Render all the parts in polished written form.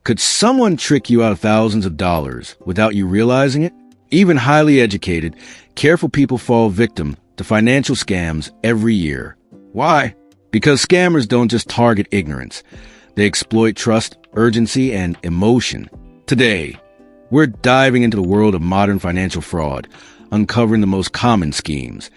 Could someone trick you out of thousands of dollars without you realizing it? Even highly educated, careful people fall victim to financial scams every year. Why? Because scammers don't just target ignorance. They exploit trust, urgency, and emotion. Today, we're diving into the world of modern financial fraud, uncovering the most common schemes,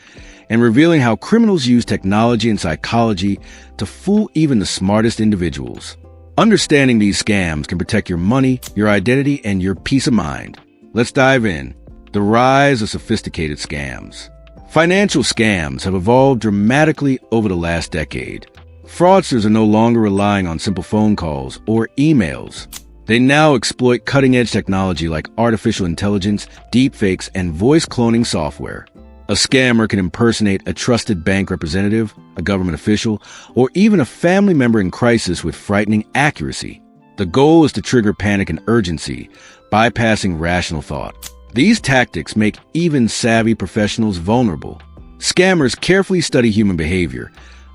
and revealing how criminals use technology and psychology to fool even the smartest individuals. Understanding these scams can protect your money, your identity, and your peace of mind. Let's dive in. The rise of sophisticated scams. Financial scams have evolved dramatically over the last decade. Fraudsters are no longer relying on simple phone calls or emails. They now exploit cutting-edge technology like artificial intelligence, deepfakes, and voice cloning software. A scammer can impersonate a trusted bank representative, a government official, or even a family member in crisis with frightening accuracy. The goal is to trigger panic and urgency, bypassing rational thought. These tactics make even savvy professionals vulnerable. Scammers carefully study human behavior,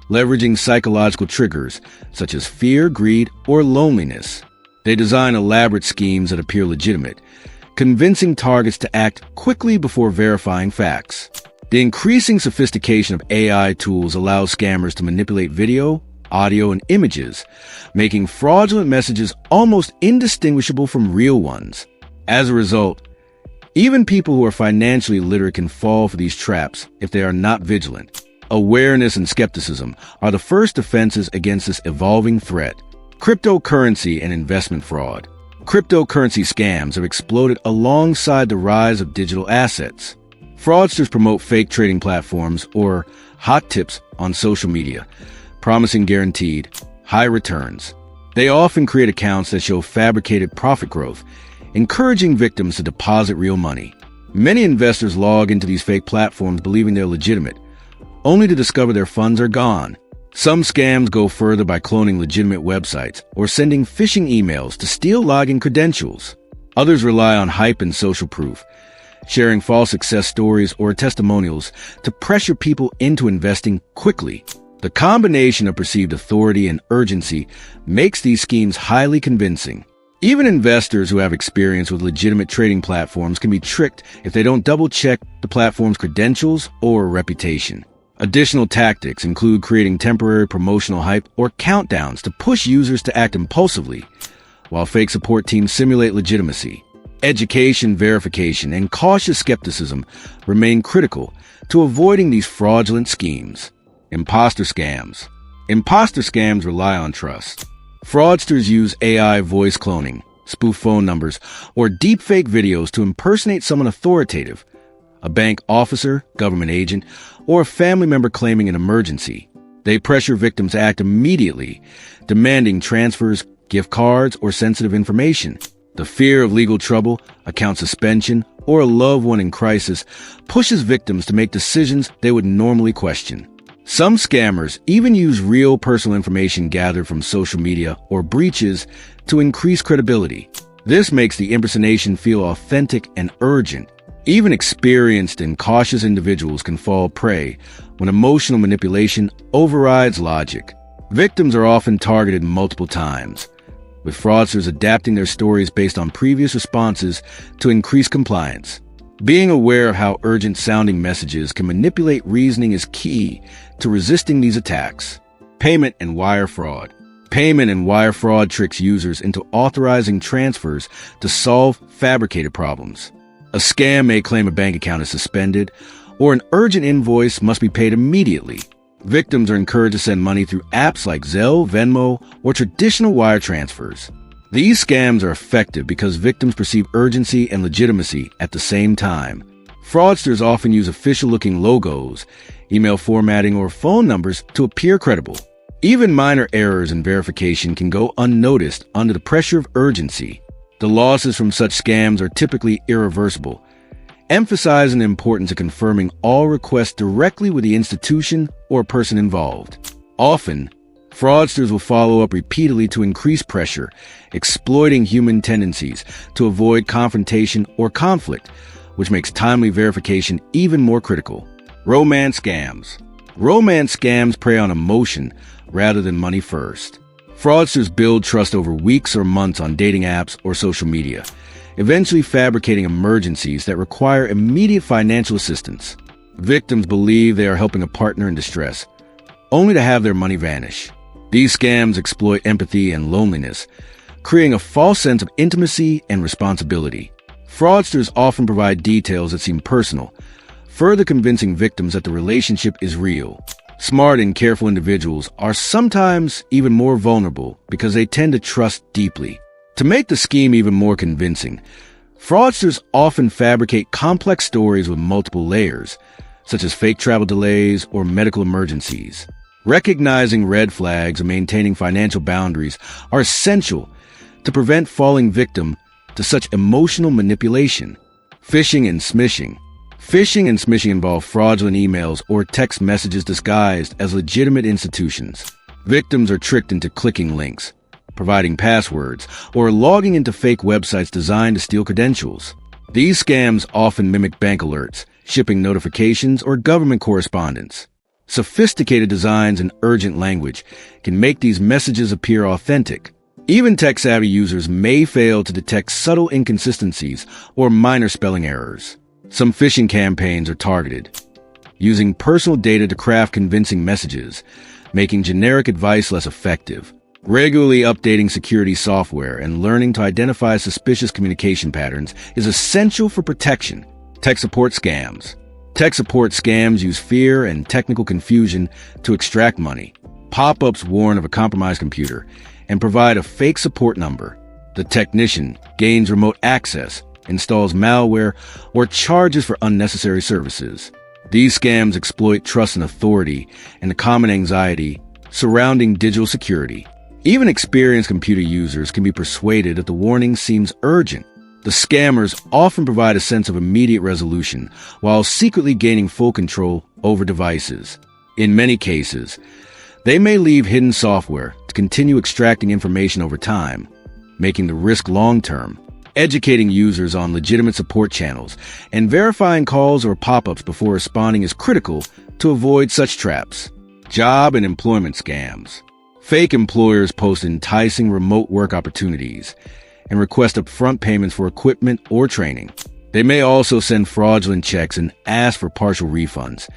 leveraging psychological triggers such as fear, greed, or loneliness. They design elaborate schemes that appear legitimate, convincing targets to act quickly before verifying facts. The increasing sophistication of AI tools allows scammers to manipulate video, audio, and images, making fraudulent messages almost indistinguishable from real ones. As a result, even people who are financially literate can fall for these traps if they are not vigilant. Awareness and skepticism are the first defenses against this evolving threat. Cryptocurrency and investment fraud. Cryptocurrency scams have exploded alongside the rise of digital assets. Fraudsters promote fake trading platforms or hot tips on social media, promising guaranteed high returns. They often create accounts that show fabricated profit growth, encouraging victims to deposit real money. Many investors log into these fake platforms believing they're legitimate, only to discover their funds are gone. Some scams go further by cloning legitimate websites or sending phishing emails to steal login credentials. Others rely on hype and social proof, sharing false success stories or testimonials to pressure people into investing quickly. The combination of perceived authority and urgency makes these schemes highly convincing. Even investors who have experience with legitimate trading platforms can be tricked if they don't double-check the platform's credentials or reputation. Additional tactics include creating temporary promotional hype or countdowns to push users to act impulsively, while fake support teams simulate legitimacy. Education, verification, and cautious skepticism remain critical to avoiding these fraudulent schemes. Imposter scams. Imposter scams rely on trust. Fraudsters use AI voice cloning, spoof phone numbers, or deepfake videos to impersonate someone authoritative, a bank officer, government agent, or a family member claiming an emergency. They pressure victims to act immediately, demanding transfers, gift cards, or sensitive information. The fear of legal trouble, account suspension, or a loved one in crisis pushes victims to make decisions they would normally question. Some scammers even use real personal information gathered from social media or breaches to increase credibility. This makes the impersonation feel authentic and urgent. Even experienced and cautious individuals can fall prey when emotional manipulation overrides logic. Victims are often targeted multiple times, with fraudsters adapting their stories based on previous responses to increase compliance. Being aware of how urgent-sounding messages can manipulate reasoning is key to resisting these attacks. Payment and wire fraud. Payment and wire fraud tricks users into authorizing transfers to solve fabricated problems. A scam may claim a bank account is suspended, or an urgent invoice must be paid immediately. Victims are encouraged to send money through apps like Zelle, Venmo, or traditional wire transfers. These scams are effective because victims perceive urgency and legitimacy at the same time. Fraudsters often use official-looking logos, email formatting, or phone numbers to appear credible. Even minor errors in verification can go unnoticed under the pressure of urgency. The losses from such scams are typically irreversible, emphasizing the importance of confirming all requests directly with the institution or person involved. Often, fraudsters will follow up repeatedly to increase pressure, exploiting human tendencies to avoid confrontation or conflict, which makes timely verification even more critical. Romance scams. Romance scams prey on emotion rather than money first. Fraudsters build trust over weeks or months on dating apps or social media, eventually fabricating emergencies that require immediate financial assistance. Victims believe they are helping a partner in distress, only to have their money vanish. These scams exploit empathy and loneliness, creating a false sense of intimacy and responsibility. Fraudsters often provide details that seem personal, further convincing victims that the relationship is real. Smart and careful individuals are sometimes even more vulnerable because they tend to trust deeply. To make the scheme even more convincing, fraudsters often fabricate complex stories with multiple layers, such as fake travel delays or medical emergencies. Recognizing red flags and maintaining financial boundaries are essential to prevent falling victim to such emotional manipulation. Phishing and smishing. Phishing and smishing involve fraudulent emails or text messages disguised as legitimate institutions. Victims are tricked into clicking links, providing passwords, or logging into fake websites designed to steal credentials. These scams often mimic bank alerts, shipping notifications, or government correspondence. Sophisticated designs and urgent language can make these messages appear authentic. Even tech-savvy users may fail to detect subtle inconsistencies or minor spelling errors. Some phishing campaigns are targeted, using personal data to craft convincing messages, making generic advice less effective. Regularly updating security software and learning to identify suspicious communication patterns is essential for protection. Tech support scams. Tech support scams use fear and technical confusion to extract money. Pop-ups warn of a compromised computer and provide a fake support number. The technician gains remote access, installs malware, or charges for unnecessary services. These scams exploit trust and authority and the common anxiety surrounding digital security. Even experienced computer users can be persuaded that the warning seems urgent. The scammers often provide a sense of immediate resolution while secretly gaining full control over devices. In many cases, they may leave hidden software to continue extracting information over time, making the risk long-term. Educating users on legitimate support channels and verifying calls or pop-ups before responding is critical to avoid such traps. Job and employment scams. Fake employers post enticing remote work opportunities and request upfront payments for equipment or training. They may also send fraudulent checks and ask for partial refunds,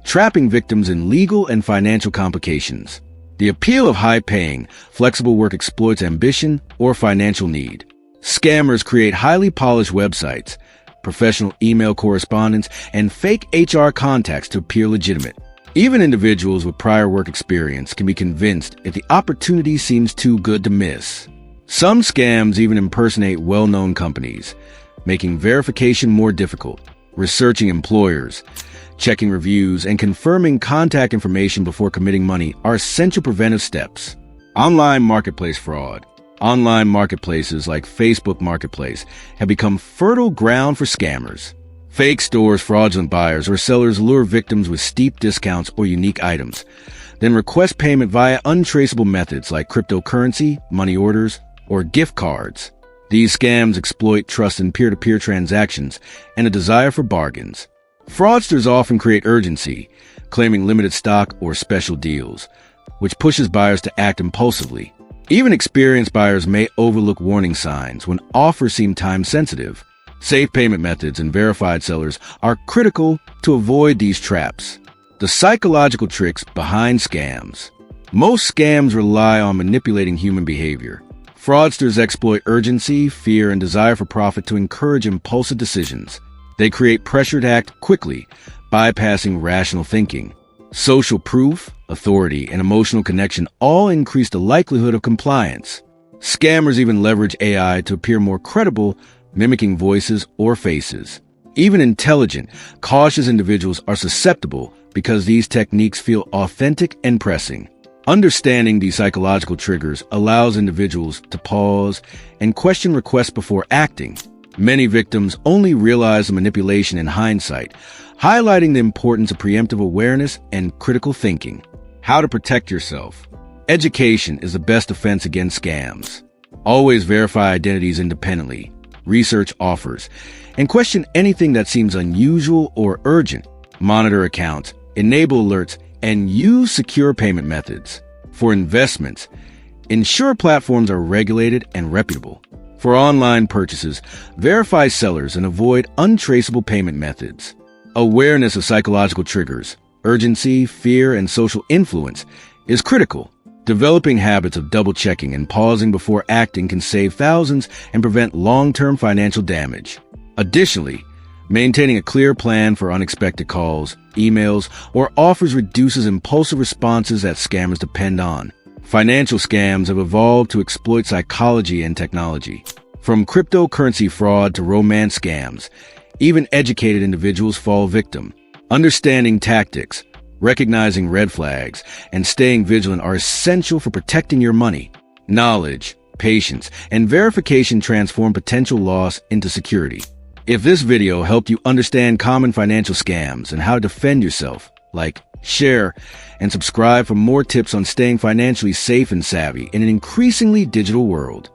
trapping victims in legal and financial complications. The appeal of high-paying, flexible work exploits ambition or financial need. Scammers create highly polished websites, professional email correspondence, and fake HR contacts to appear legitimate. Even individuals with prior work experience can be convinced if the opportunity seems too good to miss. Some scams even impersonate well-known companies, making verification more difficult. Researching employers, checking reviews, and confirming contact information before committing money are essential preventive steps. Online marketplace fraud. Online marketplaces like Facebook Marketplace have become fertile ground for scammers. Fake stores, fraudulent buyers, or sellers lure victims with steep discounts or unique items, then request payment via untraceable methods like cryptocurrency, money orders, or gift cards. These scams exploit trust in peer-to-peer transactions and a desire for bargains. Fraudsters often create urgency, claiming limited stock or special deals, which pushes buyers to act impulsively. Even experienced buyers may overlook warning signs when offers seem time-sensitive. Safe payment methods and verified sellers are critical to avoid these traps. The psychological tricks behind scams. Most scams rely on manipulating human behavior. Fraudsters exploit urgency, fear, and desire for profit to encourage impulsive decisions. They create pressure to act quickly, bypassing rational thinking. Social proof, authority, and emotional connection all increase the likelihood of compliance. Scammers even leverage AI to appear more credible, mimicking voices or faces. Even intelligent, cautious individuals are susceptible because these techniques feel authentic and pressing. Understanding these psychological triggers allows individuals to pause and question requests before acting. Many victims only realize the manipulation in hindsight, highlighting the importance of preemptive awareness and critical thinking. How to protect yourself. Education is the best defense against scams. Always verify identities independently, research offers, and question anything that seems unusual or urgent. Monitor accounts, enable alerts, and use secure payment methods. For investments, Ensure platforms are regulated and reputable. For online purchases, verify sellers and avoid untraceable payment methods. Awareness of psychological triggers, urgency, fear, and social influence is critical. Developing habits of double-checking and pausing before acting can save thousands and prevent long-term financial damage. Additionally, maintaining a clear plan for unexpected calls, emails, or offers reduces impulsive responses that scammers depend on. Financial scams have evolved to exploit psychology and technology. From cryptocurrency fraud to romance scams, even educated individuals fall victim. Understanding tactics, recognizing red flags, and staying vigilant are essential for protecting your money. Knowledge, patience, and verification transform potential loss into security. If this video helped you understand common financial scams and how to defend yourself, like, share, and subscribe for more tips on staying financially safe and savvy in an increasingly digital world.